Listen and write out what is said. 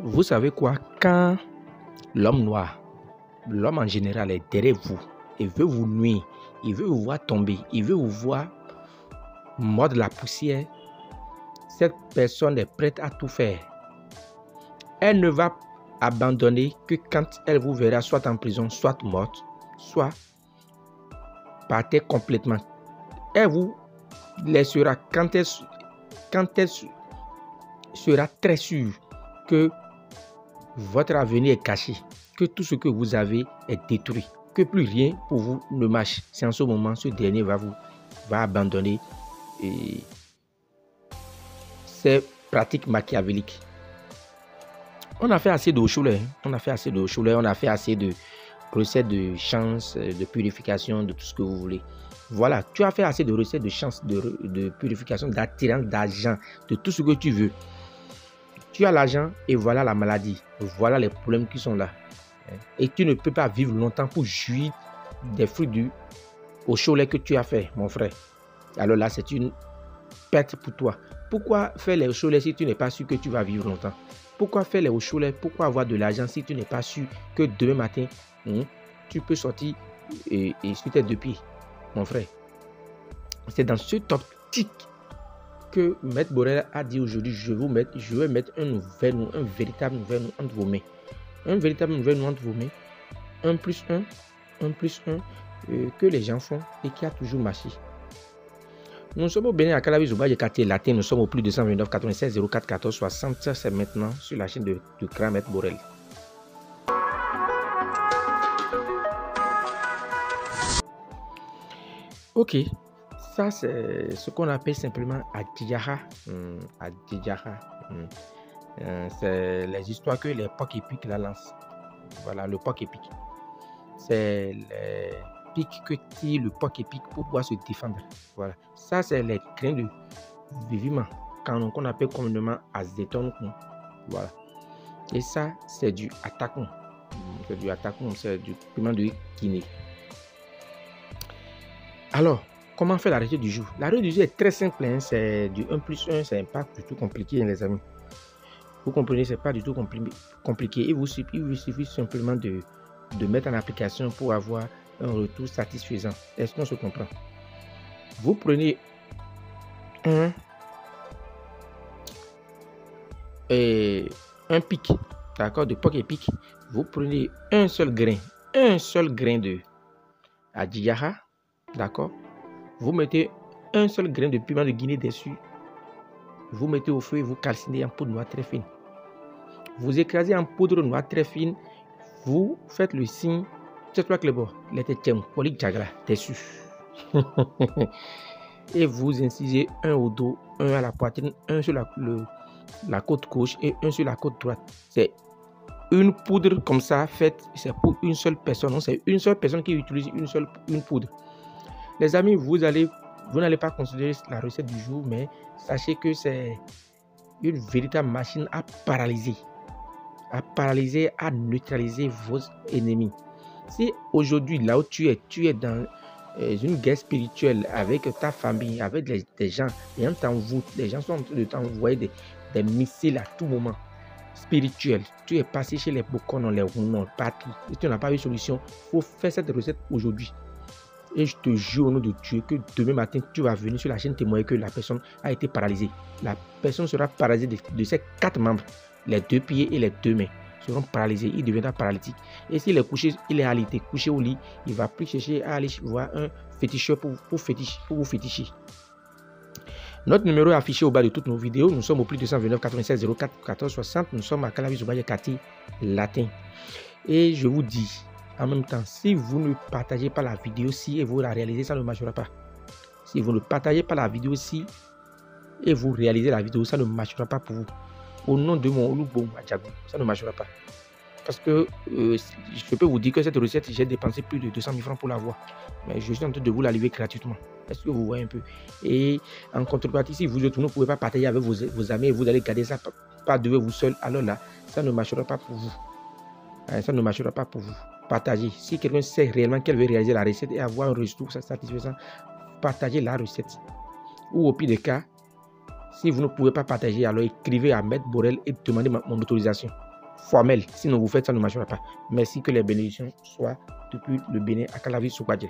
vous savez quoi? Quand l'homme noir, l'homme en général est derrière vous, il veut vous nuire, il veut vous voir tomber, il veut vous voir mordre la poussière, cette personne est prête à tout faire. Elle ne va abandonner que quand elle vous verra soit en prison, soit morte, soit par terre complètement. Elle vous laissera quand elle sera très sûre que votre avenir est caché, que tout ce que vous avez est détruit, que plus rien pour vous ne marche. C'est en ce moment ce dernier va abandonner ces pratiques machiavéliques. On a fait assez de choulets, on a fait assez de recettes de chance, de purification, de tout ce que vous voulez. Voilà, tu as fait assez de recettes de chance, de purification, d'attirance, d'argent, de tout ce que tu veux. Tu as l'argent et voilà la maladie. Voilà les problèmes qui sont là. Et tu ne peux pas vivre longtemps pour jouir des fruits au cholet que tu as fait, mon frère. Alors là, c'est une perte pour toi. Pourquoi faire les cholets si tu n'es pas sûr que tu vas vivre longtemps? Pourquoi faire les cholets? Pourquoi avoir de l'argent si tu n'es pas sûr que demain matin, tu peux sortir sur tes deux pieds, mon frère? C'est dans cette optique que Maître Borel a dit aujourd'hui, je vais mettre un véritable nouvel nom entre vos mains. Un véritable nouvel nom entre vos mains. 1 plus 1, que les gens font et qui a toujours marché. Nous sommes au Bénin à Calavi, Zoubaye, quartier latin. Nous sommes au plus 229 96 04 14 60. C'est maintenant sur la chaîne de Grand Maître Borel. Ok, ça c'est ce qu'on appelle simplement Adjara. C'est les histoires que les POC épiques la lancent. Voilà, le POC épique. C'est les pics que tire le POC épique pour pouvoir se défendre. Voilà. Ça, c'est les grains de viviment qu'on appelle communément azéton. Voilà. Et ça, c'est du attaquant. C'est du piment de Guinée. Alors, comment faire la recette du jour? La recette du jour est très simple. C'est du 1 plus 1. C'est pas du tout compliqué, les amis. Vous comprenez, c'est pas du tout compliqué. Il vous suffit simplement de mettre en application pour avoir un retour satisfaisant. Est-ce qu'on se comprend? Vous prenez un pic, d'accord, de POC épique. Vous prenez un seul grain de adjara, d'accord. Vous mettez un seul grain de piment de Guinée dessus. Vous mettez au feu et vous calcinez en poudre noire très fine. Vous écrasez en poudre noire très fine. Vous faites le signe. Dessus. Et vous incisez un au dos, un à la poitrine, un sur la côte gauche et un sur la côte droite. C'est une poudre comme ça faite, c'est pour une seule personne. C'est une seule personne qui utilise une poudre. Les amis, vous n'allez pas considérer la recette du jour, mais sachez que c'est une véritable machine à paralyser, à neutraliser vos ennemis. Si aujourd'hui, là où tu es dans une guerre spirituelle avec ta famille, avec des gens, et en t'envoûtent, les gens sont en train de t'envoyer des missiles à tout moment spirituels. Tu es passé chez les Bokonon, les Rounon, partout, et tu n'as pas eu de solution. Il faut faire cette recette aujourd'hui. Et je te jure au nom de Dieu que demain matin, tu vas venir sur la chaîne témoigner que la personne a été paralysée. La personne sera paralysée de ses 4 membres, les 2 pieds et les 2 mains seront paralysés. Il deviendra paralytique. Et s'il est couché, il est alité, couché au lit, il va plus chercher à aller voir un féticheur pour vous féticher. Notre numéro est affiché au bas de toutes nos vidéos. Nous sommes au plus 229 96 04 14 60. Nous sommes à Calavi, Zoubaye, quartier latin. Et je vous dis, en même temps, si vous ne partagez pas la vidéo ci et vous la réalisez, ça ne marchera pas. Si vous ne partagez pas la vidéo ci et vous réalisez la vidéo, ça ne marchera pas pour vous. Au nom de mon Oloubou Madjagou, ça ne marchera pas. Parce que je peux vous dire que cette recette, j'ai dépensé plus de 200 000 francs pour l'avoir. Mais je suis en train de vous la livrer gratuitement. Est-ce que vous voyez un peu? Et en contrepartie, si vous ne pouvez pas partager avec vos amis et vous allez garder ça pas devant vous seul, alors là, ça ne marchera pas pour vous. Ça ne marchera pas pour vous. Partagez. Si quelqu'un sait réellement qu'elle veut réaliser la recette et avoir un retour satisfaisant, partagez la recette. Ou au pire des cas, si vous ne pouvez pas partager, alors écrivez à Maître Borel et demandez mon autorisation. formel. Sinon, vous faites ça ne marchera pas. Merci, que les bénédictions soient depuis le Bénin à Calavi Soukwadje.